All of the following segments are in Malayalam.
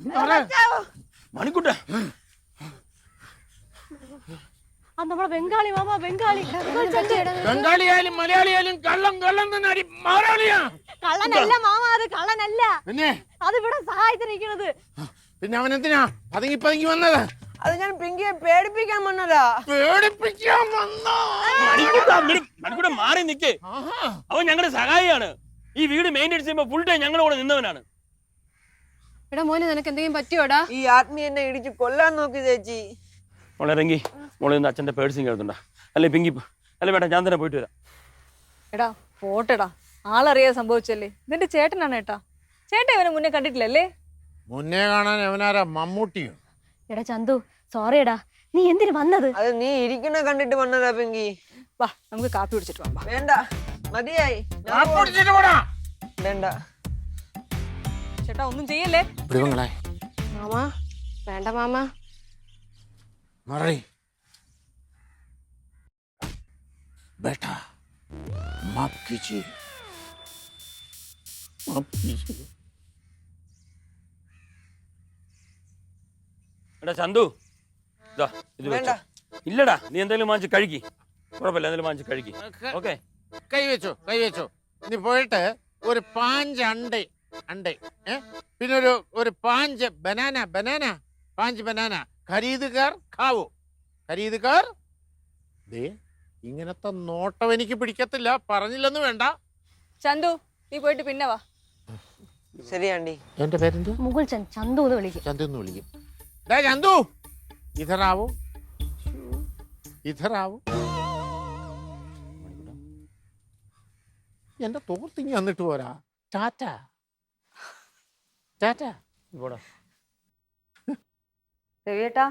നിങ്ങളെ മണിക്കുട്ട നമ്മളെ ബംഗാളി മാമ ബംഗാളി ബംഗാളിയായാലും മലയാളിയായാലും കള്ളം കള്ളം തന്നെ അടി മാറാളിയാ. കള്ളനല്ല മാമ, അത് കള്ളനല്ല. പിന്നെ അത് ഇവിടെ സഹായത്തിനിരിക്കുന്നത്. പിന്നെ അവനെന്തിനാ പതുങ്ങി പതുങ്ങി വന്നത്? അത് ഞാൻ പിങ്കിയെ പേടിപ്പിക്കാൻ വന്നതാ. പേടിപ്പിക്കാൻ വന്നോ? മണിക്കൂടെ മാറി നിക്കേ. അവൻ ഞങ്ങളുടെ സഹായിയാണ്. ഈ വീട് മെയിൻറ്റെയിൻ ചെയ്യുമ്പോ ഫുൾ ടൈം ഞങ്ങളുടെ കൂടെ നിന്നവനാണ്. എടാ മോനെ, നിനക്ക് എന്തെങ്കിലും പറ്റിയോടാ? ഈ ആത്മീയ എന്നെ ഇടിച്ച് കൊല്ലാൻ നോക്കി ചേച്ചി. മോളെ ഇറങ്ങി, മോളെ നിന്ന് അച്ഛന്റെ പേഴ്സിങ് കേൾക്കുന്നുണ്ടാ? അല്ലെ പിങ്കി, അല്ലെ വേണ്ട, ഞാൻ തന്നെ പോയിട്ട് വരാം. എടാ പോട്ടെടാ, ആളറിയാതെ സംഭവിച്ചല്ലേ. ഇതിന്റെ ചേട്ടനാണ് ഏട്ടാ. ചേട്ടൻ ഇവനെ മുന്നേ കണ്ടിട്ടില്ലല്ലേ? മുന്നേ കാണാൻ അവനാരാ? മമ്മൂട്ടിയോ? എടാ ചന്തു, സോറി എടാ, നീ എന്തിനു വന്നത്? അത് നീ ഇരിക്കണ കണ്ടിട്ട് വന്നതാ പിങ്കി. വാ നമുക്ക് കാപ്പി കുടിച്ചിട്ട് വാ. വേണ്ട, മതിയായി. വേണ്ട ചേട്ടാ ഒന്നും ചെയ്യല്ലേ. മാമ വേണ്ട മാമ. മറേ बेटा माफ कीजिए, माफ कीजिए. എടാ ചന്തു, ഇത് വേണ്ട. ഇല്ലടാ, നീ എന്തെങ്കിലും വാങ്ങിച്ച് കഴിക്കി. കുഴപ്പമില്ല, എന്തെങ്കിലും വാങ്ങിച്ച് കഴിക്കി. ഓക്കെ, കൈ വെച്ചോ. നീ പോയിട്ട് ഒരു 5 അണ്ടേ പിന്നെ ഒരു 5 ബനാന 5 ബനാന ഖരീദ് കർ ഖാവോ. ഖരീദ് കർ. ദേ ഇങ്ങനത്തെ നോട്ടം എനിക്ക് പിടിക്കത്തില്ല, പറഞ്ഞില്ലെന്ന് വേണ്ട. ചന്തു നീ പോയിട്ട് പിന്നെ വാ. ശരി ആണ്ടി. എന്റെ പേരെന്ത്? മുകുൾ ചന്തു എന്ന് വിളിക്കും. ചന്തു എന്ന് വിളിക്കും. ചന്തു ഇധറാവോ. എന്റെ തോർത്തിങ്ങി വന്നിട്ട് പോരാ. ടാറ്റ. രവിയേട്ടാ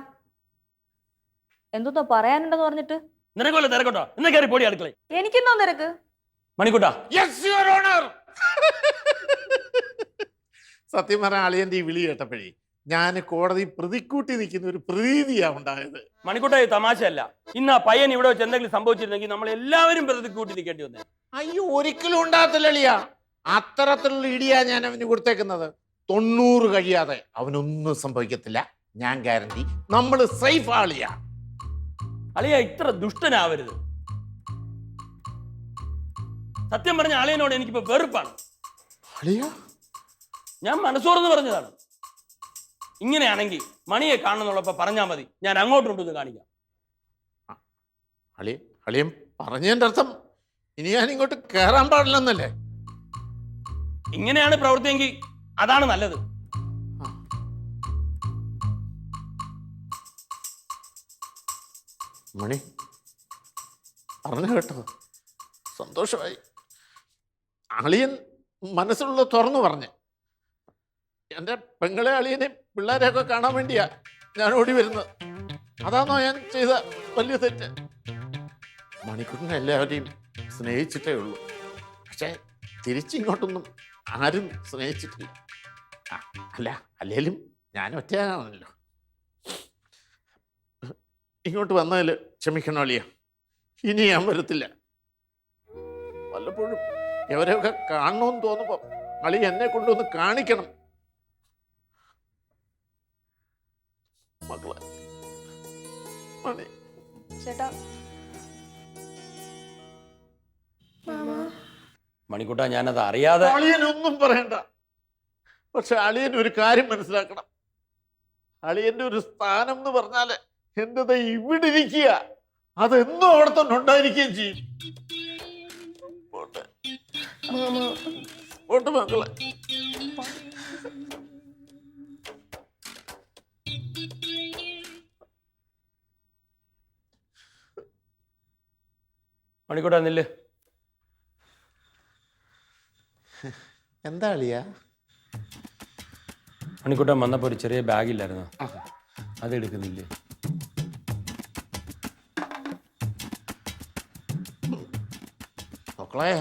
എന്തോ പറയാനുണ്ടെന്ന് പറഞ്ഞിട്ട്. നിനക്കല്ലേ തിരക്കോട്ടോ? എന്നാ കയറി പോടി അടുക്കള. എനിക്കെന്തോ തിരക്ക്? മണിക്കൂട്ടാ, സത്യം പറഞ്ഞ അളിയന്റെ ഈ വിളി കേട്ടപ്പോഴേ ഞാൻ കോടതി പ്രതിക്കൂട്ടി നിൽക്കുന്ന ഒരു പ്രതീതിയാ ഉണ്ടായത്. മണിക്കൂട്ട തമാശയല്ല. ഇന്ന് ആ പയ്യൻ ഇവിടെ വെച്ച് എന്തെങ്കിലും സംഭവിച്ചിരുന്നെങ്കിൽ നമ്മൾ എല്ലാവരും പ്രതിക്കൂട്ടി നിൽക്കേണ്ടി വന്നേ. അയ്യോ, ഒരിക്കലും ഉണ്ടാകത്തില്ല അളിയ. അത്തരത്തിലുള്ള ഇടിയാ ഞാൻ അവന് കൊടുത്തേക്കുന്നത്. 90 കഴിയാതെ അവനൊന്നും സംഭവിക്കത്തില്ല, ഞാൻ ഗ്യാരണ്ടി. നമ്മൾ സേഫ് ആളിയാ. അളിയ ഇത്ര ദുഷ്ടനാവരുത്. സത്യം പറഞ്ഞ അളിയനോട് എനിക്കിപ്പോ വെറുപ്പാണ്. ഞാൻ മനസ്സോർന്ന് പറഞ്ഞതാണ്. ഇങ്ങനെയാണെങ്കിൽ മണിയെ കാണുന്നുള്ളപ്പോ പറഞ്ഞാൽ മതി, ഞാൻ അങ്ങോട്ടുണ്ടെന്ന് കാണിക്കാം. അളിയൻ പറഞ്ഞതിന്റെ അർത്ഥം ഇനി ഞാൻ ഇങ്ങോട്ട് കേറാൻ പാടില്ലെന്നല്ലേ? ഇങ്ങനെയാണ് പ്രവൃത്തിയെങ്കിൽ അതാണ് നല്ലത്. മണി പറഞ്ഞു കേട്ടോ, സന്തോഷമായി. അളിയൻ മനസ്സിലുള്ള തുറന്നു പറഞ്ഞ്. എൻ്റെ പെങ്ങളെ അളിയനെ പിള്ളേരെയൊക്കെ കാണാൻ വേണ്ടിയാ ഞാൻ ഓടി വരുന്നത്. അതാണോ ഞാൻ ചെയ്ത വലിയ തെറ്റ്? മണിക്കൂറിനെ എല്ലാവരെയും സ്നേഹിച്ചിട്ടേ ഉള്ളൂ, പക്ഷെ തിരിച്ചിങ്ങോട്ടൊന്നും ആരും സ്നേഹിച്ചിട്ടില്ല. അല്ലേലും ഞാൻ ഒറ്റയാണല്ലോ. ഇങ്ങോട്ട് വന്നതിൽ ക്ഷമിക്കണം അളിയ, ഇനി ഞാൻ വരത്തില്ല. വല്ലപ്പോഴും എവരെയൊക്കെ കാണണമെന്ന് തോന്നുമ്പോ അളി എന്നെ കൊണ്ടൊന്ന് കാണിക്കണം. മക്കളെ മണി ചേട്ടാ. മണിക്കൂട്ട, ഞാനത് അറിയാതെ. അളിയനൊന്നും പറയണ്ട, പക്ഷെ അളിയൻ ഒരു കാര്യം മനസ്സിലാക്കണം. അളിയന്റെ ഒരു സ്ഥാനം എന്ന് പറഞ്ഞാല് എന്റെ ഇവിടെ ഇരിക്കുക, അതെന്നും അവിടെ തന്നെ ഉണ്ടായിരിക്കുകയും ചെയ്യും. പോട്ടെ പോട്ടെ മക്കളെ. മണിക്കൂട്ട നില്ല്. എന്താ അളിയ? മണിക്കൂട്ടൻ വന്നപ്പോ ഒരു ചെറിയ ബാഗില്ലായിരുന്നു, അത് എടുക്കുന്നില്ലേ? മക്കളെ,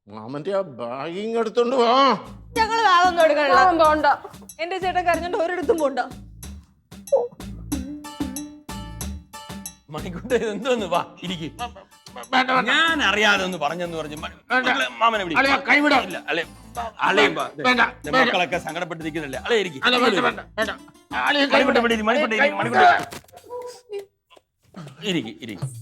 മാമന്റെ ആ ബാഗിങ് എടുത്തോണ്ട് വാ. ഞങ്ങള് ബാഗൊന്നും എടുക്കണ്ട. എന്റെ ചേട്ടൻ കരഞ്ഞോണ്ട് ഒരിടത്തും പോണ്ട. മണിക്കുട്ട എന്തോന്ന് വാ ഇരിക്കും വേണ്ട വേണ്ട ഞാൻ അറിയാതെ ഒന്ന് പറഞ്ഞെന്ന് പറഞ്ഞു മാമനെ വിളി. അളിയാ, കൈവിടാം. ഇല്ല, അളിയൻ വാ. വേണ്ട, ദേ, മക്കളൊക്കെ സങ്കടപ്പെട്ടിരിക്കുന്നില്ലേ അളെ ഇരിക്കും അല്ല വേണ്ട വേണ്ട വേണ്ട അളിയാ, മണിക്കുട്ട കൈവിടാം. മണിക്കുട്ട ഇരിക്കും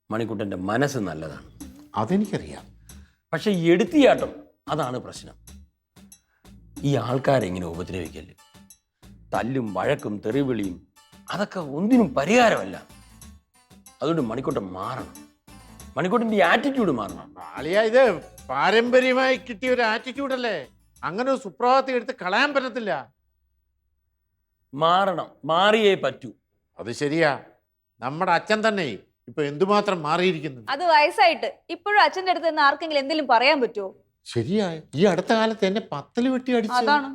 മണിക്കുട്ടൻ്റെ മനസ്സ് നല്ലതാണ്, അതെനിക്കറിയാം. പക്ഷെ എടുത്തിയാട്ടം അതാണ് പ്രശ്നം. ഈ ആൾക്കാരെ ഇങ്ങനെ ഉപദ്രവിക്കല്, തല്ലും വഴക്കും തെറിവിളിയും അതൊക്കെ ഒന്നിനും പരിഹാരമല്ല. അതുകൊണ്ട് മണിക്കുട്ടൻ മാറണം, മണിക്കുട്ടൻ്റെ ആറ്റിറ്റ്യൂഡ് മാറണം. അളിയാ, ഇത് പാരമ്പര്യമായി കിട്ടിയ ഒരു ആറ്റിറ്റ്യൂഡ് അല്ലേ, അങ്ങനെ ഒരു സുപ്രഭാതത്തിൽ എടുത്ത് കളയാൻ പറ്റത്തില്ല. മാറണം, മാറിയേ പറ്റൂ. അത് ശരിയാ, നമ്മുടെ അച്ഛൻ തന്നെ ഇപ്പൊ എന്തുമാത്രം മാറിയിരിക്കുന്നു. അത് വയസ്സായിട്ട് ഇപ്പോഴും അച്ഛന്റെ അടുത്ത് നിന്ന് ആർക്കെങ്കിലും എന്തെങ്കിലും പറയാൻ പറ്റുമോ? ശരിയാ, ഈ അടുത്ത കാലത്ത് എന്നെ 10 വെട്ടി അടിച്ചു. അതാണ്.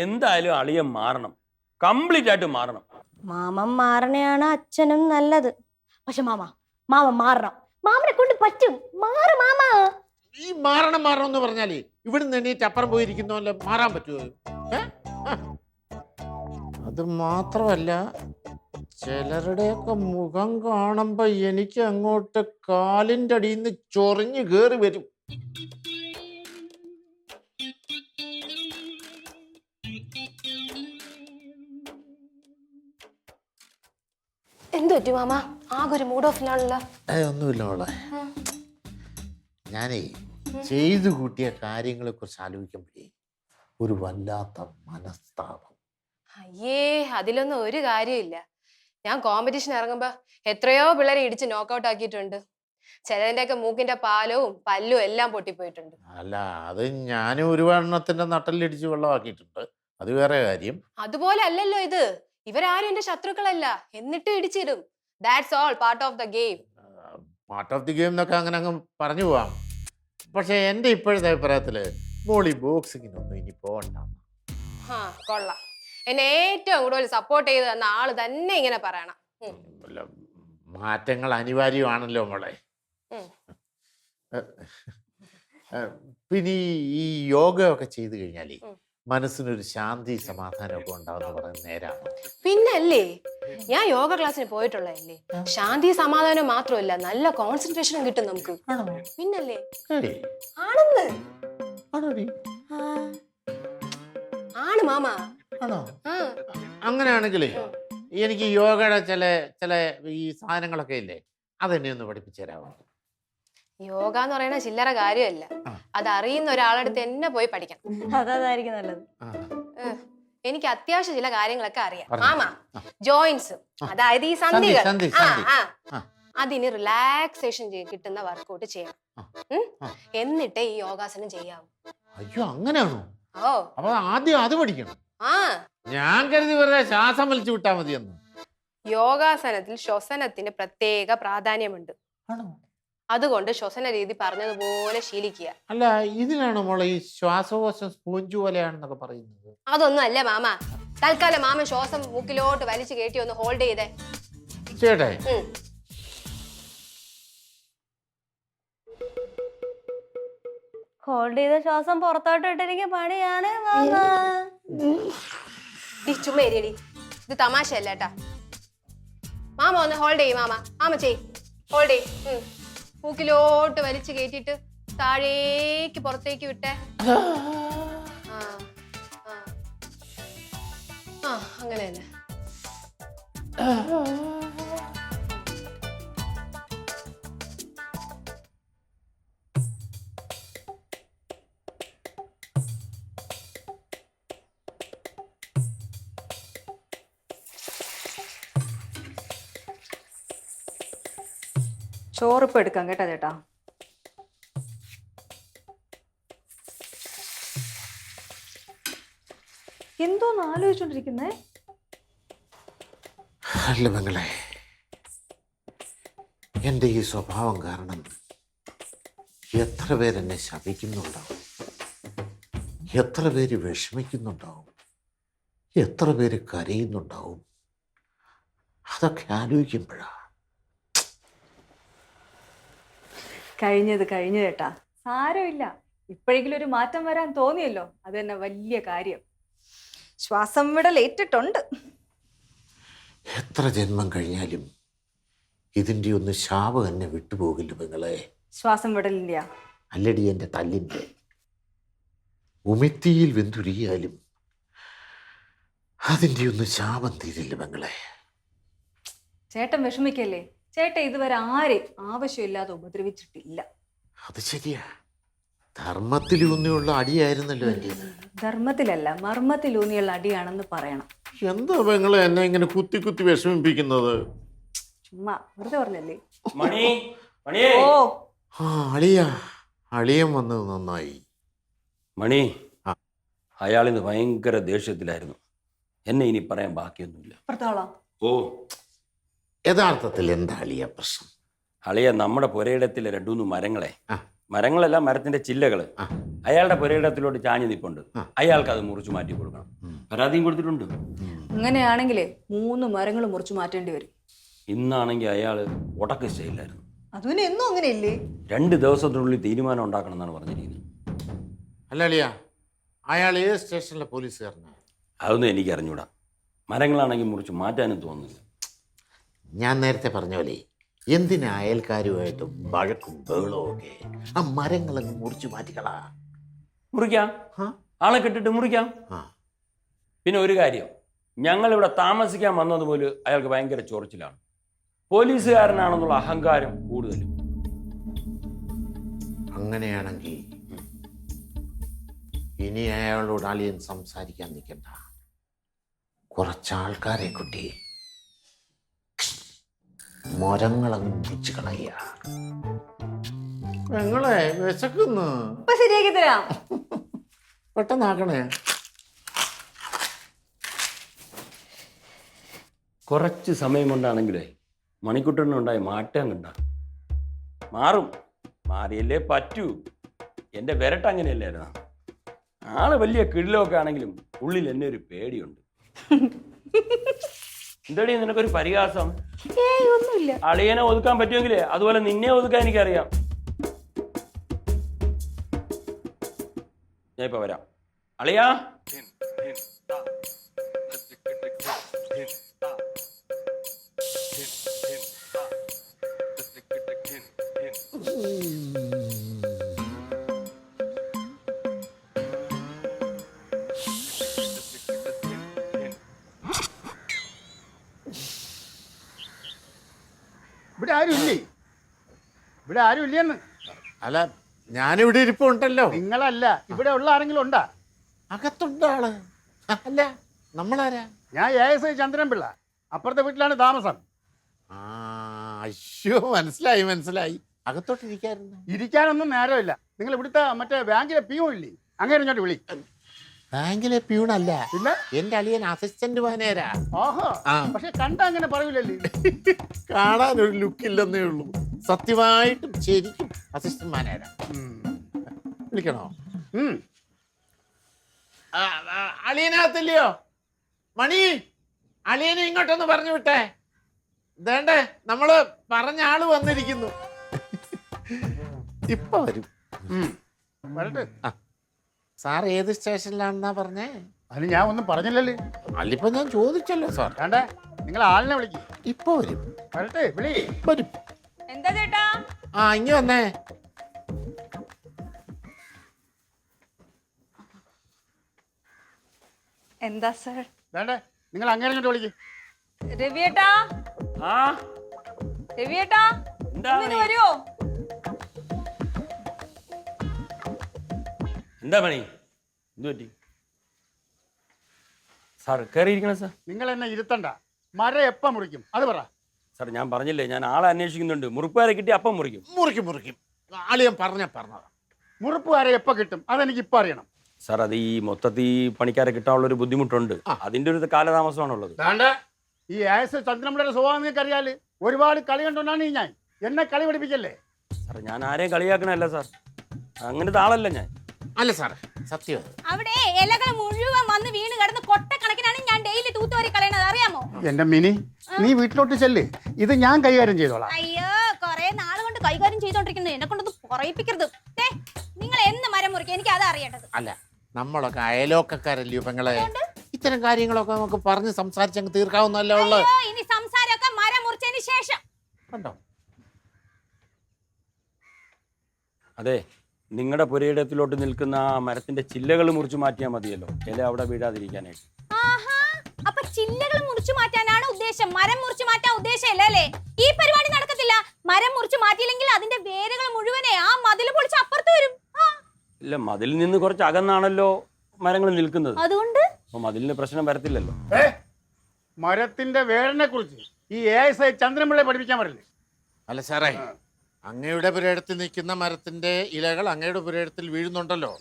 എന്തായാലും അളിയൻ മാറണം, കംപ്ലീറ്റ് ആയിട്ട് മാറണം. മാമൻ മാറണയാണ് അച്ഛനും നല്ലത്. പക്ഷെ മാമ മാറണം, മാമനെ കൊണ്ട് പറ്റും. മാറ് മാമ. ഈ മാറണം എന്ന് പറഞ്ഞാലേ ഇവിടുന്ന് എണീറ്റ് അപ്പുറം പോയിരിക്കുന്നല്ലോ മാറാൻ പറ്റുമോ? അത് മാത്രമല്ല, ചിലരുടെയൊക്കെ മുഖം കാണുമ്പോ എനിക്ക് അങ്ങോട്ട് കാലിന്റെ അടിയിൽ നിന്ന് ചൊറിഞ്ഞു കേറി വരും. എന്തു പറ്റി മാമ? ആകെ ഒരു മൂഡ് ഓഫിലാണല്ലോ. ഒന്നുമില്ല മോളെ, ഞാനേ ചെയ്തു കൂട്ടിയ കാര്യങ്ങളെ കുറിച്ച് ആലോചിക്കുമ്പോഴേ ഒരു വല്ലാത്ത മനസ്താപം. അയ്യേ, അതിലൊന്നും ഒരു കാര്യമില്ല. ഞാൻ കോമ്പറ്റീഷൻ ഇറങ്ങുമ്പോ എത്രയോ പിള്ളേരെ ഇടിച്ച് നോക്കൗട്ട് ആക്കിയിട്ടുണ്ട്. ചിലതിന്റെയൊക്കെ മൂക്കിന്റെ പാലവും പല്ലും എല്ലാം പൊട്ടിപ്പോയിട്ടുണ്ട്. അല്ല, അത് ഞാനും ഒരുപാടെണ്ണത്തിന്റെ നട്ടലിടിച്ച് വെള്ളമാക്കിയിട്ടുണ്ട്, അത് വേറെ കാര്യം. അതുപോലെ അല്ലല്ലോ ഇത്. ഇവരാരും എന്റെ ശത്രുക്കളല്ല, എന്നിട്ടും ഇടിച്ചിടും. That's all part of the game. Part of the game എന്നൊക്കെ അങ്ങനെ അങ്ങ് പറഞ്ഞു പോവാം. പക്ഷെ എന്റെ ഇപ്പോഴത്തെ അഭിപ്രായത്തില് മോളി ബോക്സിങ്ങിനൊന്നും ഇനി പോകണ്ട. കൊള്ളാം. എന്നെ ഏറ്റവും കൂടുതൽ സപ്പോർട്ട് ചെയ്ത് തന്ന ആള് തന്നെ ഇങ്ങനെ പറയണം. മാറ്റങ്ങൾ അനിവാര്യമാണല്ലോ മോളെ. പിന്നെ ഈ യോഗ ഒക്കെ ചെയ്തു കഴിഞ്ഞാലേ മനസ്സിനൊരു ശാന്തി സമാധാനമൊക്കെ ഉണ്ടാവുന്ന പറയുന്നത് നേരാണ്. പിന്നല്ലേ, ഞാൻ യോഗ ക്ലാസ്സിന് പോയിട്ടുള്ളതല്ലേ. ശാന്തി സമാധാനം മാത്രമല്ല, നല്ല കോൺസെൻട്രേഷനും കിട്ടും നമുക്ക്. പിന്നല്ലേ, ആണെന്ന് ആണ് മാമ. അങ്ങനെയാണെങ്കിലേ എനിക്ക് യോഗയുടെ ചില ഈ സാധനങ്ങളൊക്കെ ഇല്ലേ, അതെന്നെ ഒന്ന് പഠിപ്പിച്ചു തരാമോ? യോഗ എന്ന് പറയുന്ന ചില്ലറ കാര്യമല്ല, അത് അറിയുന്ന ഒരാളടുത്ത് എന്നെ പോയി പഠിക്കണം. അതായിരിക്കും നല്ലത്. എനിക്ക് അത്യാവശ്യം ചില കാര്യങ്ങളൊക്കെ അറിയാം മാമ. ജോയിന്റ്സ്, അതായത് ഈ സന്ധികൾ, അതിന് റിലാക്സേഷൻ കിട്ടുന്ന വർക്കൗട്ട് ചെയ്യണം. എന്നിട്ടേ ഈ യോഗാസനം ചെയ്യാവൂ. അയ്യോ, അങ്ങനെയാണോ? ഓ, അപ്പൊ ആദ്യം അത് പഠിക്കണം. ഞാൻ കരുതി വെറുതെ ശ്വാസം വലിച്ചു വിട്ടാ മതിയെന്ന്. യോഗാസനത്തിൽ ശ്വസനത്തിന് പ്രത്യേക പ്രാധാന്യമുണ്ട്. അതുകൊണ്ട് ശ്വസന രീതി പറഞ്ഞതുപോലെ ശീലിക്കുക. അല്ല, ഇതിനാണോ മോളെ ഈ ശ്വാസകോശം സ്പോഞ്ച് പോലെയാണെന്നൊക്കെ പറയുന്നത്? അതൊന്നും അല്ല മാമ. തൽക്കാലം മാമ ശ്വാസം മൂക്കിലോട്ട് വലിച്ചു കയറ്റി ഒന്ന് ഹോൾഡ് ചെയ്തേ. ചേട്ടേ, ഹോൾഡ് ചെയ്ത ശ്വാസം പുറത്തോട്ട് ഇട്ടിരിക്കുക പണിയാണ് മാമ. ചുമ്മാ എരിയടി, ഇത് തമാശയല്ല കേട്ടാ. മാമ ഒന്ന് ഹോൾഡ് ചെയ്യും. മാമ ചെയ്, ഹോൾഡ് ചെയ്. മൂക്കിലോട്ട് വലിച്ചു കയറ്റിട്ട് താഴേക്ക് പുറത്തേക്ക് വിട്ടേ. അങ്ങനെ തന്നെ. ചോറിപ്പ് എടുക്കാം കേട്ടാ ചേട്ടാ. എന്തോന്ന് ആലോചിച്ചോണ്ടിരിക്കുന്നേ? അല്ല പെങ്ങളെ, എൻ്റെ ഈ സ്വഭാവം കാരണം എത്ര പേരെന്നെ ശപിക്കുന്നുണ്ടാവും, എത്ര പേര് വിഷമിക്കുന്നുണ്ടാവും, എത്ര പേര് കരയുന്നുണ്ടാവും. അതൊക്കെ ആലോചിക്കുമ്പോഴാണ് കഴിഞ്ഞത് കഴിഞ്ഞു ചേട്ടാ, സാരമില്ല. ഇപ്പോഴെങ്കിലും ഒരു മാറ്റം വരാൻ തോന്നിയല്ലോ, അത് തന്നെ വലിയ കാര്യം. ശ്വാസം വിടൽ ഏറ്റിട്ടുണ്ട്. എത്ര ജന്മം കഴിഞ്ഞാലും ഇതിൻ്റെ ഒന്ന് ശാപം എന്നെ വിട്ടുപോകില്ല പെങ്ങളെ. ശ്വാസം വിടലില്ല. അല്ലടി എൻ്റെ തല്ലിൻ്റെ ഉമിത്തിയിൽ വെന്തുരിയാലും അതിൻ്റെ ഒന്ന് ശാപം തീരില്ല പെങ്ങളെ. ചേട്ടൻ വിഷമിക്കല്ലേ. ചേട്ടൻ ഇതുവരെ ആരെയും ആവശ്യമില്ലാതെ ഉപദ്രവിച്ചിട്ടില്ല. അത് ശരിയാ, ധർമ്മത്തിലൂന്നിയുള്ള അടിയായിരുന്നല്ലോ എൻ്റേത്. ധർമ്മത്തിലല്ല, മർമ്മത്തിലൂന്നിയുള്ള അടിയാണെന്ന് പറയണം. എന്താ പെങ്ങളെ എന്നെ ഇങ്ങനെ കുത്തി കുത്തി വിഷമിപ്പിക്കുന്നത്? ചുമ്മാ വെറുതെ പറഞ്ഞല്ലേ. മണി മണിയേ ഓ ആ അളിയൻ വന്നത് നന്നായി. മണി, അയാളിന്ന് ഭയങ്കര ദേഷ്യത്തിലായിരുന്നു. എന്നെ ഇനി പറയാൻ ബാക്കിയൊന്നുമില്ല. പുറത്തോളാം. ഓ, യഥാർത്ഥത്തിൽ എന്താ അളിയ പ്രശ്നം? അളിയ നമ്മുടെ പുരയിടത്തിലെ രണ്ടൂന്ന് മരങ്ങളെ, ആ. മരങ്ങളല്ല മരത്തിന്റെ ചില്ലകള് ആ. അയാളുടെ പുരയിടത്തിലോട്ട് ചാഞ്ഞു നിൽപ്പുണ്ട്. ആ. അയാൾക്ക് അത് മുറിച്ചു മാറ്റി കൊടുക്കണം. പരാതിയും കൊടുത്തിട്ടുണ്ട്. അങ്ങനെയാണെങ്കിലേ 3 മരങ്ങൾ മുറിച്ചു മാറ്റേണ്ടി വരും. ഇന്നാണെങ്കിൽ അയാള് ഉടക്ക് സ്റ്റൈലായിരുന്നു. അതുവിന് എന്നും അങ്ങനെയല്ലേ? 2 ദിവസത്തിനുള്ളിൽ തീരുമാനം ഉണ്ടാക്കണം എന്നാണ് പറഞ്ഞിരിക്കുന്നത്. അല്ല അളിയ, അയാൾ ഏത് സ്റ്റേഷനിലെ പോലീസുകാരനാണ്? അതൊന്നും എനിക്ക് അറിഞ്ഞൂടാ. മരങ്ങളാണെങ്കിൽ മുറിച്ച് മാറ്റാനും തോന്നുന്നില്ല. ഞാൻ നേരത്തെ പറഞ്ഞ പോലെ എന്തിനാ അയൽക്കാരുമായിട്ടും വഴക്കും ബഹളവും ഒക്കെ? ആ മരങ്ങളങ്ങ് മുറിച്ചു മാറ്റിക്കളാ. മുറിക്കാം, ആ? ആളെ കെട്ടിട്ട് മുറിക്കാം. ആ. പിന്നെ ഒരു കാര്യം, ഞങ്ങളിവിടെ താമസിക്കാൻ വന്നതുപോലെ അയാൾക്ക് ഭയങ്കര ചൊറിച്ചിലാണ്. പോലീസുകാരനാണെന്നുള്ള അഹങ്കാരം കൂടുതലും. അങ്ങനെയാണെങ്കിൽ ഇനി അയാളോട് അളിയൻ സംസാരിക്കാൻ നിൽക്കണ്ട. കുറച്ചാൾക്കാരെ കുട്ടി മരങ്ങളങ്ങ് മുറിച്ചു കളയ. പെങ്ങളെ വിശക്കുന്നു. ഇപ്പൊ ശരിയാക്കി തരാം. പെട്ടെന്നാക്കണേ. കുറച്ച് സമയം കൊണ്ടാണെങ്കിലേ മണിക്കുട്ടനുണ്ടായ മാറ്റം കണ്ട മാറും. മാറിയല്ലേ പറ്റൂ. എൻ്റെ വിരട്ട് അങ്ങനെയല്ലായിരുന്നു. ആള് വലിയ കിടിലൊക്കെ ആണെങ്കിലും ഉള്ളിൽ എന്നെ ഒരു പേടിയുണ്ട്. എന്താടി നിനക്കൊരു പരിഹാസം? ഒന്നുമില്ല. അളിയനെ ഒതുക്കാൻ പറ്റുമെങ്കിലേ അതുപോലെ നിന്നെ ഒതുക്കാൻ എനിക്കറിയാം. ഞാൻ ഇപ്പൊ വരാം. അളിയാ, ഇവിടെ ആരും ഇല്ലേ? ഇവിടെ ആരും ഇല്ലെന്ന്. അല്ല, ഞാനിവിടെ ഇരിപ്പുണ്ടല്ലോ. നിങ്ങളല്ല, ഇവിടെ ഉള്ള ആരെങ്കിലും ഉണ്ടാ? അകത്തുണ്ട് ആള്. അല്ല, നമ്മളാരാ? ഞാൻ ASI ചന്ദ്രൻപിള്ള. അപ്പുറത്തെ വീട്ടിലാണ് താമസം. ആ, അയ്യോ, മനസ്സിലായി. അകത്തോട്ടിരിക്കായിരുന്നു. ഇരിക്കാനൊന്നും നേരമില്ല. നിങ്ങൾ ഇവിടുത്തെ മറ്റേ ബാങ്കിലെ പിയൂൺ ഇല്ലേ? അങ്ങനെ ഇങ്ങോട്ട് വിളി. ബാങ്കിലെ പ്യൂണല്ല, പിന്നെ എന്റെ അളിയൻ അസിസ്റ്റന്റ് മാനേജരാ. ഓഹോ, ആ. പക്ഷെ കണ്ട അങ്ങനെ പറയൂലല്ലേ? കാണാൻ ഒരു ലുക്ക് ഇല്ലെന്നേ ഉള്ളൂ. സത്യമായിട്ടും ശരിക്കും അസിസ്റ്റന്റ് മാനേജരാ. വിളിക്കണോ? അളിയനകത്തില്ലയോ? മണി, അളിയനെ ഇങ്ങോട്ടൊന്ന് പറഞ്ഞു വിട്ടേ. ഇതേണ്ടേ, നമ്മള് പറഞ്ഞ ആള് വന്നിരിക്കുന്നു. ഇപ്പൊ വരും. വരട്ടെ. സാർ ഏത് സ്റ്റേഷനിലാണെന്നാ പറഞ്ഞേ? അതിന് ഞാൻ ഒന്നും പറഞ്ഞില്ലല്ലേ? അല്ലിപ്പോ ഞാൻ ചോദിച്ചല്ലോ സാർ. വേണ്ടേ, നിങ്ങൾ ആളിനെ വിളിക്ക്. ഇപ്പൊ വരും. വരട്ടെ, വിളി. വരും. എന്താ ചേട്ടാ? ആ, ഇങ്ങ് വന്നേ. എന്താ സർ? വേണ്ടേ, നിങ്ങൾ അങ്ങനെ ഇങ്ങോട്ട് വിളിക്ക്. രവിയേട്ടാ, ആ രവിയേട്ടാ, എന്താ ഇങ്ങനെ വരുവോ? എന്താ പണി? എന്ത് പറ്റി സാർ? കയറിയിരിക്കണം സാർ. നിങ്ങൾ എന്നെ ഇരുത്തണ്ട. മരം എപ്പം മുറിക്കും അത് പറ. സാർ, ഞാൻ പറഞ്ഞില്ലേ, ഞാൻ ആളെ അന്വേഷിക്കുന്നുണ്ട്. മുറിപ്പുകാരെ കിട്ടി അപ്പം മുറിക്കും. മുറിക്കും. അളിയൻ പറഞ്ഞതാ. മുറിപ്പുകാരെ എപ്പോൾ കിട്ടും അതെനിക്ക് ഇപ്പം അറിയണം. സാർ, അത് ഈ മൊത്തത്തിൽ പണിക്കാരെ കിട്ടാനുള്ള ഒരു ബുദ്ധിമുട്ടുണ്ട്. അതിന്റെ ഒരു കാലതാമസമാണുള്ളത്. വേണ്ട, ഈ ASI ചന്ദ്രൻപിള്ളയുടെ സ്വഭാവം നിങ്ങൾക്ക് അറിയാല്. ഒരുപാട് കളി കണ്ടോണ്ടാണ് ഞാൻ. എന്നെ കളി പഠിപ്പിക്കല്ലേ. സാർ, ഞാൻ ആരെയും കളിയാക്കണല്ല സാർ. അങ്ങനത്തെ ആളല്ല ഞാൻ. അല്ല സാറേ, സത്യം. അവിടെ ഇലകൾ മുഴുവൻ വന്ന് വീണ് കിടന്ന് കൊട്ടക്കണക്കിനാണ് ഞാൻ ഡെയിലി തൂത്തുവാരി കളയണത്, അറിയാമോ? എന്റെ മിനി, നീ വീട്ടിലോട്ട് ചെല്ല്. ഇത് ഞാൻ കൈകാര്യം ചെയ്തോളാം. അയ്യോ, കൊറേ നാള് കൊണ്ട് കൈകാര്യം ചെയ്തോണ്ടിരിക്കുന്നത് എന്നെ കൊണ്ടത് പറയിപ്പിക്കരുത്. ദേ, നിങ്ങൾ എന്ന് മരം മുറിക്കുക എനിക്ക് അത് അറിയേണ്ടത്. അല്ല, നമ്മളൊക്കെ അയലോക്കക്കാരല്ലയോ പെങ്ങളെ, ഇത്തരം കാര്യങ്ങളൊക്കെ നമുക്ക് പറഞ്ഞ് സംസാരിച്ചങ്ങ് തീർക്കാവുന്നല്ലേ ഉള്ളത്. അയ്യോ, ഇനി സംസാരമൊക്കെ മരം മുറിച്ചതിന് ശേഷം. കണ്ടോ? അതെ, നിങ്ങളുടെ പുരയിടത്തിലോട്ട് നിൽക്കുന്ന ആ മരത്തിന്റെ ചില്ലകൾ മുറിച്ചു മാറ്റിയാൽ മതിയല്ലോ, ഇല അവിടെ വീഴാതിരിക്കാനായിട്ട്. ആഹാ, അപ്പൊ ചില്ലകൾ മുറിച്ചു മാറ്റാനാണ് ഉദ്ദേശം, മരം മുറിച്ചു മാറ്റാൻ ഉദ്ദേശമില്ല അല്ലേ? ഈ പരിപാടി നടക്കത്തില്ല. മരം മുറിച്ചു മാറ്റിയില്ലെങ്കിൽ അതിന്റെ വേരുകൾ മുഴുവനെ ആ മതിൽ പൊളിച്ച് അപ്പുറത്ത് വരും. ഇല്ല, മതിലിൽ നിന്ന് കുറച്ച് അകന്നാണല്ലോ മരങ്ങൾ നിൽക്കുന്നത്, അതുകൊണ്ട് അപ്പൊ മതിലിന് പ്രശ്നം വരത്തില്ലല്ലോ. മരത്തിന്റെ വേരിനെ കുറിച്ച് ഈ ASI ചന്ദ്രൻപിള്ളയെ പഠിപ്പിക്കാൻ പറ്റില്ലേ? അല്ല സാറേ, അങ്ങയുടെ പുരയിടത്തിൽ നിൽക്കുന്ന മരത്തിന്റെ ഇലകൾ അങ്ങയുടെ പുരയിടത്തിൽ വീഴുന്നുണ്ടല്ലോ.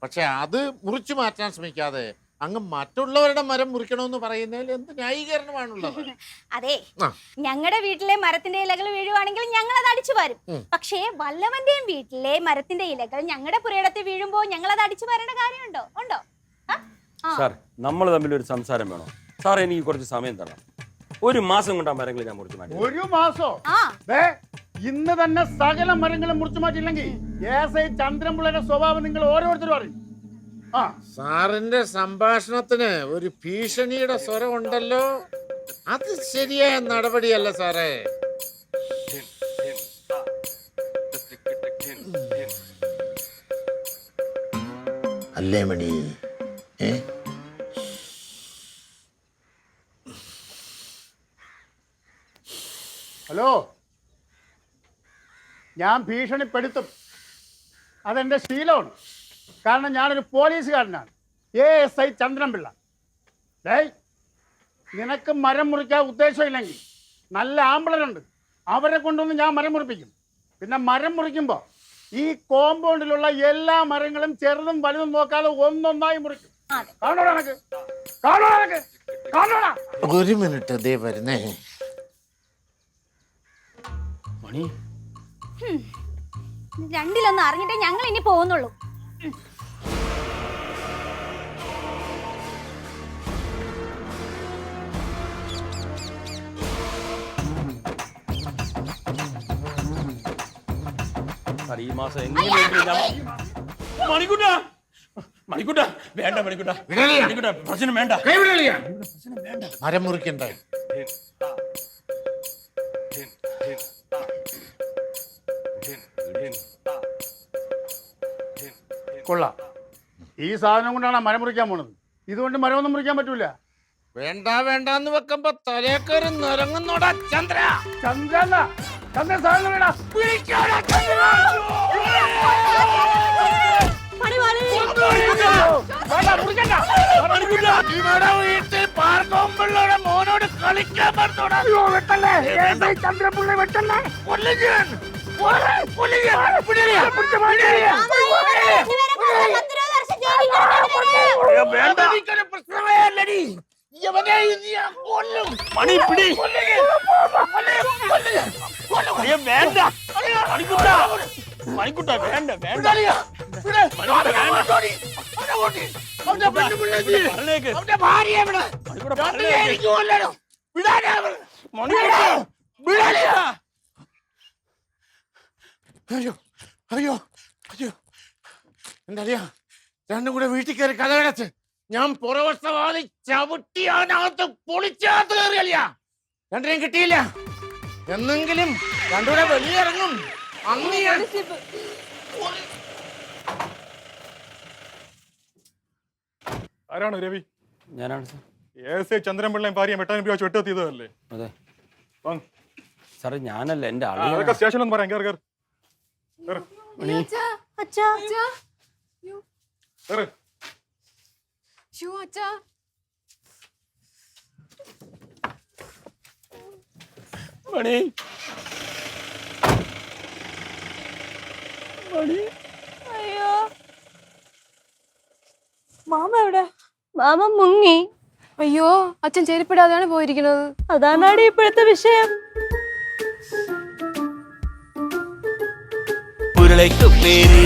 പക്ഷെ അത് മുറിച്ചു മാറ്റാൻ ശ്രമിക്കാതെ അങ്ങ് മറ്റുള്ളവരുടെ മരം മുറിക്കണമെന്ന് പറയുന്നതിൽ എന്ത് ന്യായീകരണമാണുള്ളത്? അതെ, ഞങ്ങളുടെ വീട്ടിലെ മരത്തിന്റെ ഇലകൾ വീഴുവാണെങ്കിൽ ഞങ്ങൾ അത് അടിച്ചു വാരും. പക്ഷേ വല്ലവന്റെയും വീട്ടിലെ മരത്തിന്റെ ഇലകൾ ഞങ്ങളുടെ പുരയിടത്തിൽ വീഴുമ്പോ ഞങ്ങൾ അത് അടിച്ചു വരേണ്ട കാര്യമുണ്ടോ? ഉണ്ടോ? സാർ, നമ്മൾ തമ്മിൽ ഒരു സംസാരം വേണോ? സാർ, എനിക്ക് കുറച്ച് സമയം തരണം. 1 മാസം കൊണ്ട് ആ മരങ്ങൾ ഞാൻ മുറിച്ചു മാറ്റി. 1 മാസോ? ഇന്ന് തന്നെ സകല മരങ്ങളും മുറിച്ചു മാറ്റിയില്ലെങ്കിൽ ASI ചന്ദ്രൻപിള്ളയുടെ സ്വഭാവം നിങ്ങൾ ഓരോരുത്തരും അറിയും. സാറിന്റെ സംഭാഷണത്തിന് ഒരു ഭീഷണിയുടെ സ്വരം ഉണ്ടല്ലോ, അത് ശരിയായ നടപടിയല്ല സാറേ. അല്ലേ മണി? ഹലോ, ഞാൻ ഭീഷണിപ്പെടുത്തും, അതെന്റെ ശീലമാണ്. കാരണം ഞാനൊരു പോലീസുകാരനാണ്, ASI ചന്ദ്രൻപിള്ള. നിനക്ക് മരം മുറിക്കാൻ ഉദ്ദേശമില്ലെങ്കിൽ നല്ല ആമ്പിളരുണ്ട്, അവരെ കൊണ്ടൊന്ന് ഞാൻ മരം മുറിപ്പിക്കും. പിന്നെ മരം മുറിക്കുമ്പോൾ ഈ കോമ്പൗണ്ടിലുള്ള എല്ലാ മരങ്ങളും ചെറുതും വലുതും നോക്കാതെ ഒന്നൊന്നായി മുറിക്കും. കാണോടാ എനക്ക്? കാണോടാ എനക്ക്? കാണോടാ? ഒരു മിനിറ്റ്, ദേ വരുന്നേ. മണി, രണ്ടിലൊന്നും അറിഞ്ഞിട്ടേ ഞങ്ങൾ ഇനി പോകുന്നുള്ളൂ. സാർ, ഈ മാസം എങ്ങനെയെങ്കിലും മണിക്കൂട്ടാ വേണ്ട, മണിക്കൂട്ടാ പ്രശ്നം വേണ്ട. മരം മുറിക്കണ്ടേ? കൊള്ളാം, ഈ സാധനം കൊണ്ടാണ് മരം മുറിക്കാൻ പോണത്. ഇതുകൊണ്ട് മരമൊന്നും മുറിക്കാൻ പറ്റൂല. വേണ്ടാന്ന് വെക്കുമ്പോ തലേക്കറി നിറങ്ങുന്നോടാ ചന്ദ്ര. ചന്ദ്രൻ സാധനം വേണ്ട. മോനോട് കളിക്കാൻ പറഞ്ഞോടാ. ചന്ദ്രപിള്ള വെട്ടല്ലേ? മണി പിടി, വേണ്ട മണിക്കൂട്ടാ, വേണ്ട അയ്യോ എന്താ രണ്ടും കൂടെ വീട്ടിൽ കയറി കഥകടച്ച് ഞാൻ പുറവശവാദി ചവിട്ടിയാനകത്ത് പൊളിച്ചകത്ത് കയറിയല്ല. രണ്ടിനെയും കിട്ടിയില്ല. എന്നെങ്കിലും രണ്ടുകൂടെ വെളിയിറങ്ങും. ആരാണ് രവി? ഞാനാണ് സാർ. ASI ചന്ദ്രൻപിള്ളയും ഭാര്യയും വെട്ടാൻ ഉപയോഗിച്ച് വെട്ടെത്തിയതല്ലേ? അതെ സാറേ, ഞാനല്ല, എന്റെ ആള്. അതൊക്കെ സ്റ്റേഷനിലൊന്നും പറയാം. കേറ് കേറ് മണി, അയ്യോ, മാമ എവിടെ? മാമ മുങ്ങി. അയ്യോ, അച്ഛൻ ചെരുപ്പിടാതെയാണ് പോയിരിക്കുന്നത്. അതാണ് ഇപ്പോഴത്തെ വിഷയം. ഉരുളയ്ക്ക് പേര്